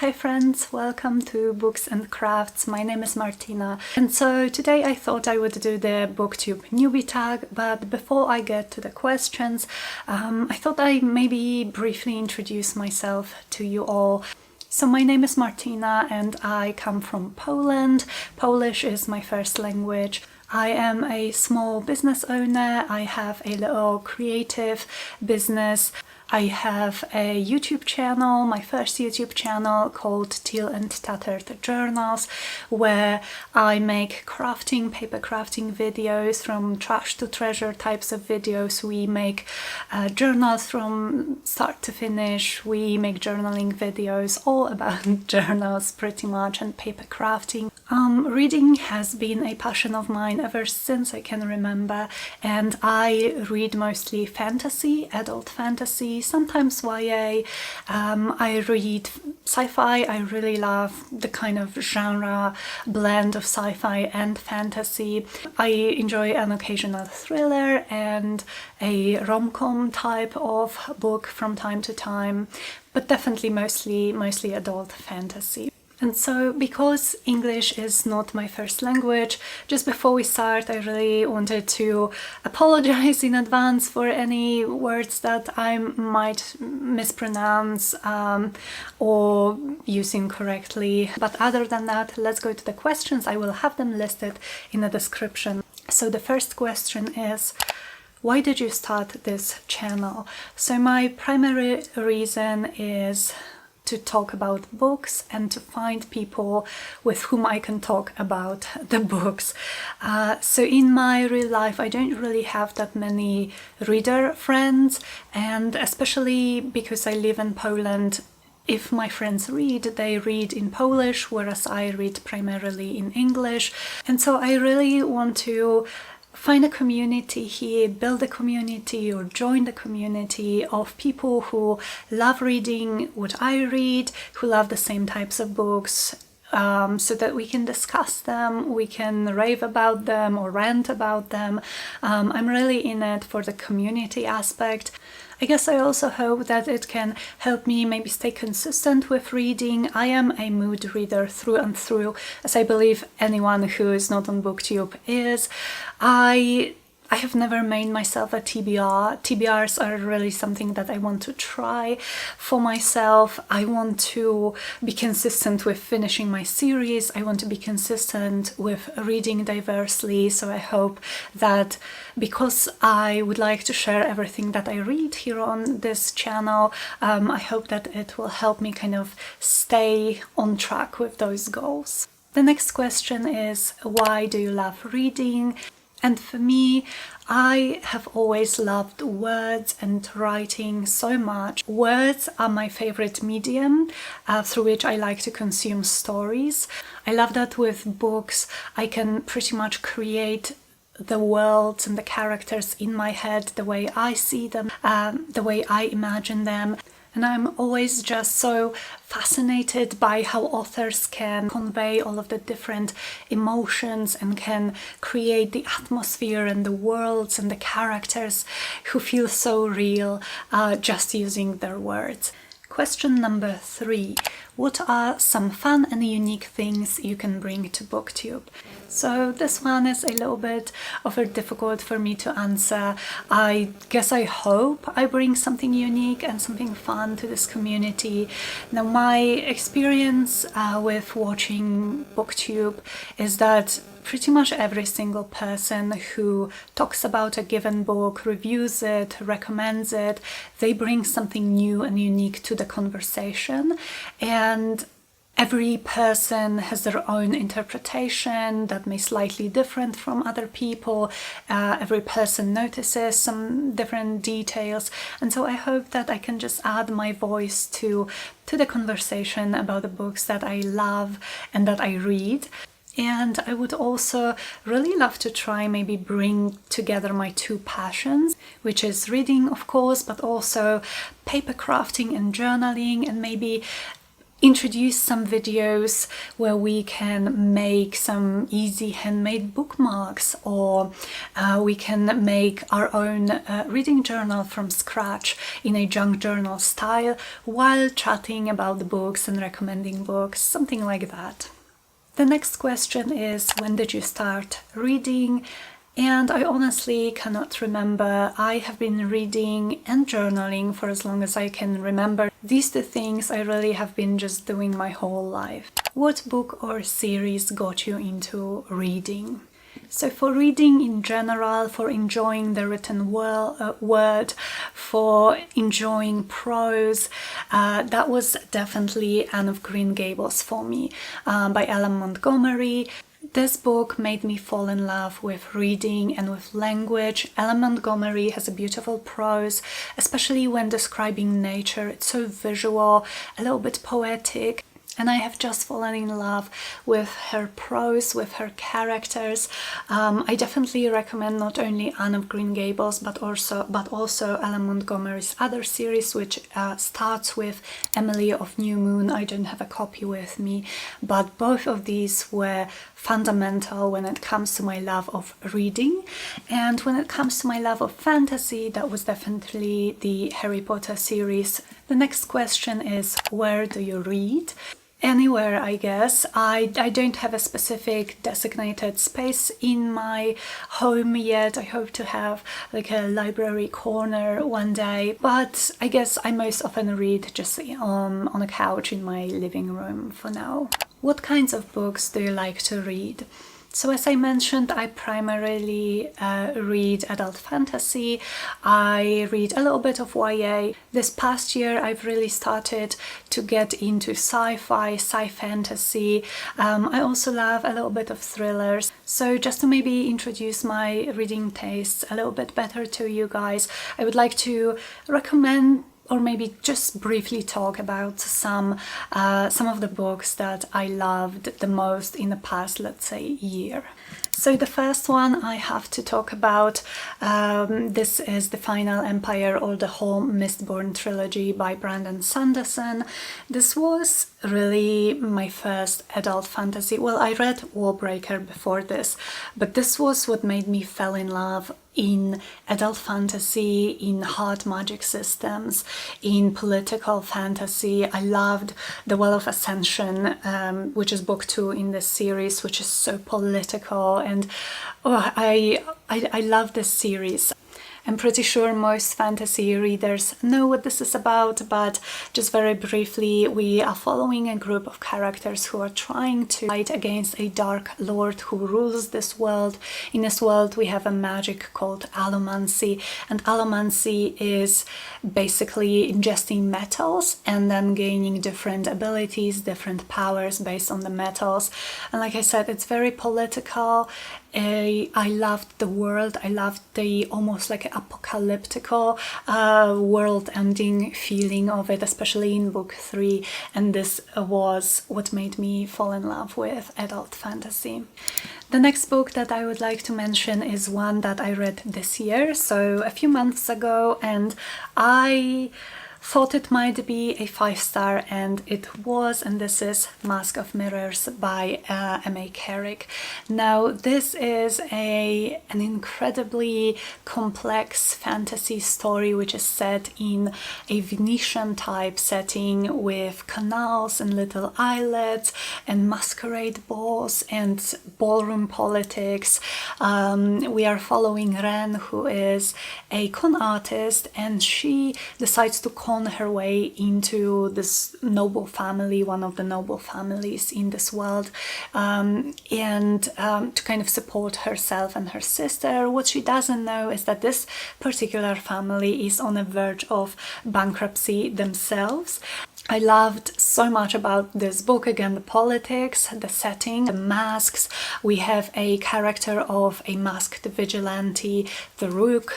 Hi friends, welcome to Books and Crafts. My name is Martyna, and so today I thought I would do the Booktube Newbie Tag, but before I get to the questions, I thought I maybe briefly introduce myself to you all. So my name is Martyna and I come from Poland. Polish is my first language. I am a small business owner. I have a little creative business. I have a YouTube channel, my first YouTube channel called Teal and Tattered Journals, where I make crafting, paper crafting videos, from trash to treasure types of videos. We make journals from start to finish. We make journaling videos all about journals pretty much, and paper crafting. Reading has been a passion of mine ever since I can remember, and I read mostly fantasy, adult fantasy, sometimes YA. I read sci-fi. I really love the kind of genre blend of sci-fi and fantasy. I enjoy an occasional thriller and a rom-com type of book from time to time, but definitely mostly adult fantasy. And so, because English is not my first language, just before we start, I really wanted to apologize in advance for any words that I might mispronounce or use incorrectly. But other than that, let's go to the questions. I will have them listed in the description. So the first question is, why did you start this channel? So my primary reason is to talk about books and to find people with whom I can talk about the books. So in my real life I don't really have that many reader friends, and especially because I live in Poland, if my friends read, they read in Polish, whereas I read primarily in English. And so I really want to find a community here, build a community or join the community of people who love reading what I read, who love the same types of books, so that we can discuss them, we can rave about them or rant about them. I'm really in it for the community aspect. I guess I also hope that it can help me maybe stay consistent with reading. I am a mood reader through and through, as I believe anyone who is not on Booktube is. I have never made myself a TBR. TBRs are really something that I want to try for myself. I want to be consistent with finishing my series. I want to be consistent with reading diversely. So I hope that, because I would like to share everything that I read here on this channel, I hope that it will help me kind of stay on track with those goals. The next question is, why do you love reading? And for me, I have always loved words and writing so much. Words are my favorite medium through which I like to consume stories. I love that with books I can pretty much create the worlds and the characters in my head the way I see them, the way I imagine them. And I'm always just so fascinated by how authors can convey all of the different emotions and can create the atmosphere and the worlds and the characters who feel so real just using their words. Question number 3. What are some fun and unique things you can bring to Booktube? So this one is a little bit difficult for me to answer. I guess I hope I bring something unique and something fun to this community. Now, my experience with watching Booktube is that pretty much every single person who talks about a given book, reviews it, recommends it, they bring something new and unique to the conversation. And every person has their own interpretation that may be slightly different from other people. Every person notices some different details. And so I hope that I can just add my voice to the conversation about the books that I love and that I read. And I would also really love to try maybe bring together my two passions, which is reading, of course, but also paper crafting and journaling, and maybe introduce some videos where we can make some easy handmade bookmarks, or we can make our own reading journal from scratch in a junk journal style while chatting about the books and recommending books, something like that. The next question is, when did you start reading? And I honestly cannot remember. I have been reading and journaling for as long as I can remember. These two things I really have been just doing my whole life. What book or series got you into reading? So for reading in general, for enjoying the written word, for enjoying prose, that was definitely Anne of Green Gables for me, by Ellen Montgomery. This book made me fall in love with reading and with language. Ellen Montgomery has a beautiful prose, especially when describing nature. It's so visual, a little bit poetic. And I have just fallen in love with her prose, with her characters. I definitely recommend not only Anne of Green Gables, but also Ellen Montgomery's other series, which starts with Emily of New Moon. I don't have a copy with me, but both of these were fundamental when it comes to my love of reading. And when it comes to my love of fantasy, that was definitely the Harry Potter series. The next question is, where do you read? Anywhere, I guess. I don't have a specific designated space in my home yet. I hope to have like a library corner one day, but I guess I most often read just on a couch in my living room for now. What kinds of books do you like to read? So as I mentioned, I primarily read adult fantasy. I read a little bit of YA. This past year I've really started to get into sci-fi, sci-fantasy. I also love a little bit of thrillers. So just to maybe introduce my reading tastes a little bit better to you guys, I would like to recommend or maybe just briefly talk about some of the books that I loved the most in the past, let's say, year. So the first one I have to talk about, this is The Final Empire, or the whole Mistborn trilogy by Brandon Sanderson. This was really my first adult fantasy. Well, I read Warbreaker before this, but this was what made me fall in love in adult fantasy, in hard magic systems, in political fantasy. I loved The Well of Ascension, which is book 2 in this series, which is so political, and I love this series. I'm pretty sure most fantasy readers know what this is about, but just very briefly, we are following a group of characters who are trying to fight against a dark lord who rules this world. In this world we have a magic called allomancy, and allomancy is basically ingesting metals and then gaining different abilities, different powers based on the metals. And like I said, it's very political. I loved the world. I loved the almost like apocalyptical world-ending feeling of it, especially in book 3, and this was what made me fall in love with adult fantasy. The next book that I would like to mention is one that I read this year, so a few months ago, and I thought it might be a 5-star, and it was, and this is Mask of Mirrors by M.A. Carrick. Now this is an incredibly complex fantasy story which is set in a Venetian type setting with canals and little islets and masquerade balls and ballroom politics. We are following Ren, who is a con artist, and she decides to con her way into this noble family, one of the noble families in this world, and to kind of support herself and her sister. What she doesn't know is that this particular family is on the verge of bankruptcy themselves. I loved so much about this book. Again, the politics, the setting, the masks. We have a character of a masked vigilante, the Rook,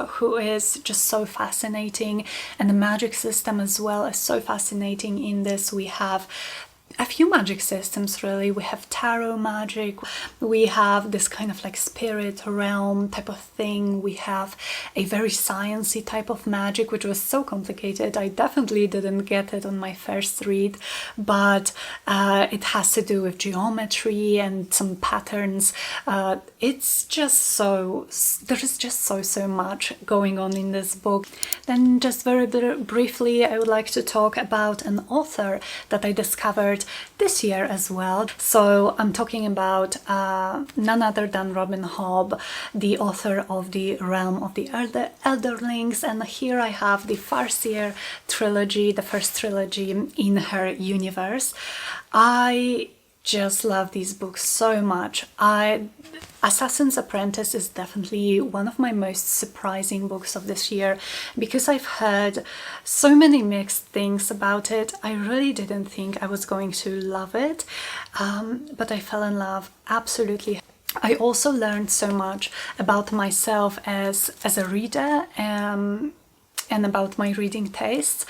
who is just so fascinating, and the magic system as well is so fascinating in this. We have a few magic systems really. We have tarot magic, we have this kind of like spirit realm type of thing, we have a very sciencey type of magic, which was so complicated. I definitely didn't get it on my first read, but it has to do with geometry and some patterns. It's just so, there is just so much going on in this book. Then just very briefly, I would like to talk about an author that I discovered this year as well. So I'm talking about none other than Robin Hobb, the author of the Realm of the Elderlings, and here I have the Farseer trilogy, the first trilogy in her universe. I just love these books so much. Assassin's Apprentice is definitely one of my most surprising books of this year because I've heard so many mixed things about it. I really didn't think I was going to love it, but I fell in love absolutely. I also learned so much about myself as a reader and about my reading tastes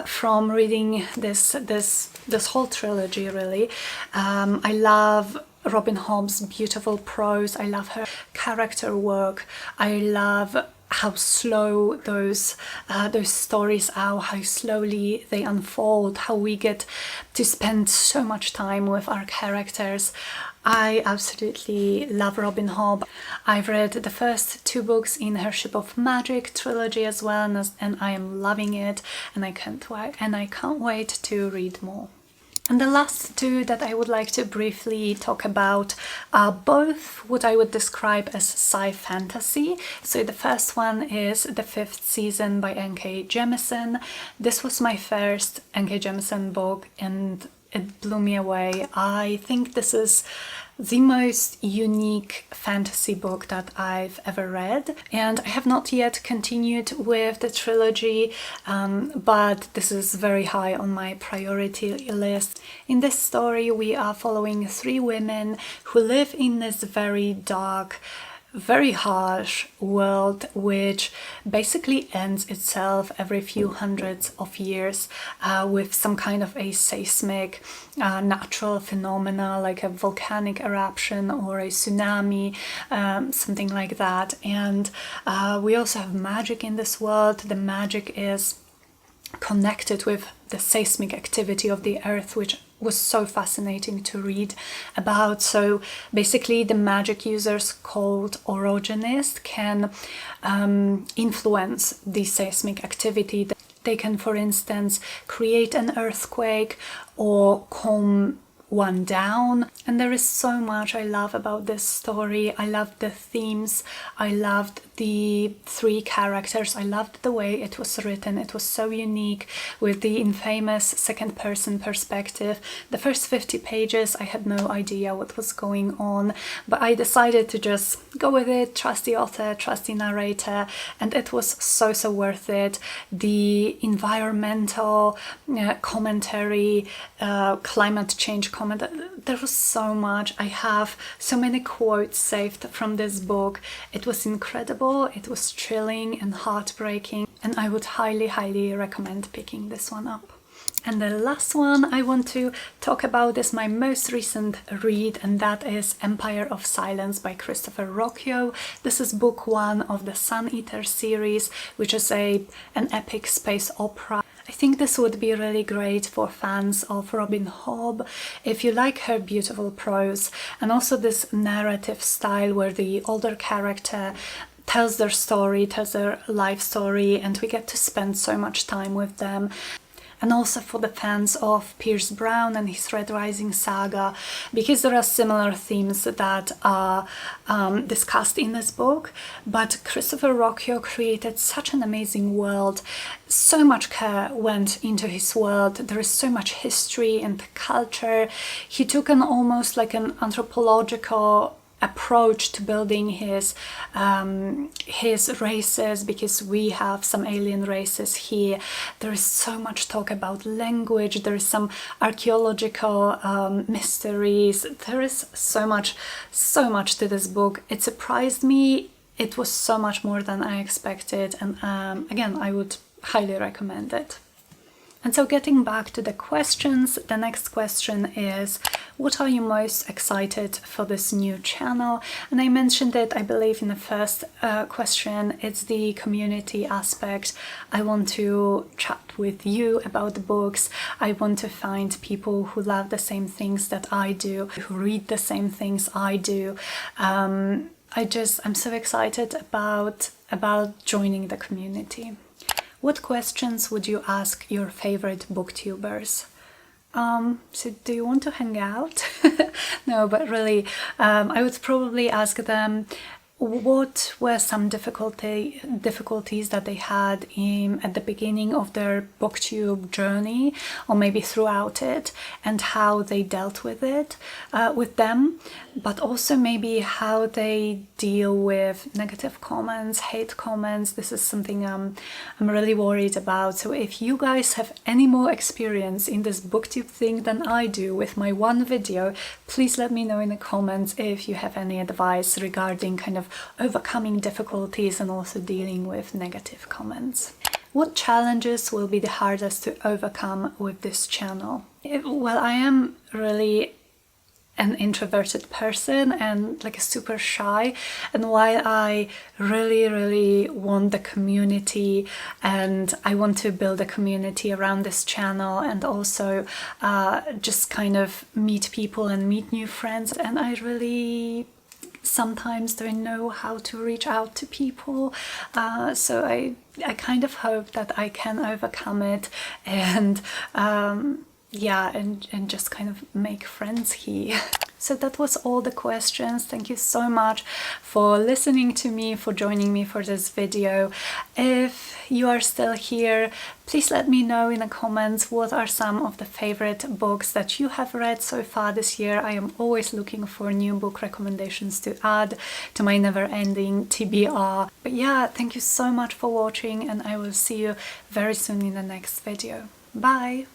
from reading this whole trilogy really. I love Robin Hobb's beautiful prose, I love her character work, I love how slow those stories are, how slowly they unfold, how we get to spend so much time with our characters. I absolutely love Robin Hobb. I've read the first 2 books in her Ship of Magic trilogy as well, and I am loving it, and I can't wait to read more. And the last 2 that I would like to briefly talk about are both what I would describe as sci-fantasy. So the first one is The Fifth Season by N.K. Jemisin. This was my first N.K. Jemisin book and it blew me away. I think this is the most unique fantasy book that I've ever read, and I have not yet continued with the trilogy, but this is very high on my priority list. In this story we are following 3 women who live in this very dark, very harsh world which basically ends itself every few hundreds of years with some kind of a seismic natural phenomena like a volcanic eruption or a tsunami, something like that. And we also have magic in this world. The magic is connected with the seismic activity of the earth, which was so fascinating to read about. So basically the magic users called orogenists can influence the seismic activity. They can, for instance, create an earthquake or calm one down. And there is so much I love about this story. I loved the themes, I loved the 3 characters, I loved the way it was written. It was so unique with the infamous second person perspective. The first 50 pages I had no idea what was going on, but I decided to just go with it, trust the author, trust the narrator, and it was so worth it. The environmental commentary, climate change comment, there was so much. I have so many quotes saved from this book. It was incredible, it was thrilling and heartbreaking, and I would highly recommend picking this one up. And the last one I want to talk about is my most recent read, and that is Empire of Silence by Christopher Rocchio. This is book 1 of the Sun Eater series, which is an epic space opera. I think this would be really great for fans of Robin Hobb, if you like her beautiful prose and also this narrative style where the older character tells their story, tells their life story, and we get to spend so much time with them. And also for the fans of Pierce Brown and his Red Rising saga, because there are similar themes that are discussed in this book. But Christopher Rocchio created such an amazing world. So much care went into his world. There is so much history and culture. He took an almost like an anthropological approach to building his races, because we have some alien races here. There is so much talk about language, there is some archaeological mysteries, there is so much to this book. It surprised me. It was so much more than I expected, and again, I would highly recommend it. And so getting back to the questions, the next question is, what are you most excited for this new channel? And I mentioned it, I believe, in the first question. It's the community aspect. I want to chat with you about the books. I want to find people who love the same things that I do, who read the same things I do. I'm so excited about joining the community. What questions would you ask your favorite booktubers? So do you want to hang out? No, but really, I would probably ask them what were some difficulties that they had at the beginning of their booktube journey, or maybe throughout it, and how they dealt with it, with them, but also maybe how they deal with negative comments, hate comments. This is something I'm really worried about. So if you guys have any more experience in this booktube thing than I do with my one video, please let me know in the comments if you have any advice regarding kind of overcoming difficulties and also dealing with negative comments. What challenges will be the hardest to overcome with this channel? Well, I am really an introverted person and like a super shy, and while I really want the community and I want to build a community around this channel and also just kind of meet people and meet new friends, and I really sometimes don't know how to reach out to people, so I kind of hope that I can overcome it and yeah, and just kind of make friends here. So that was all the questions. Thank you so much for listening to me, for joining me for this video. If you are still here, please let me know in the comments what are some of the favorite books that you have read so far this year. I am always looking for new book recommendations to add to my never-ending TBR. But yeah, thank you so much for watching, and I will see you very soon in the next video. Bye!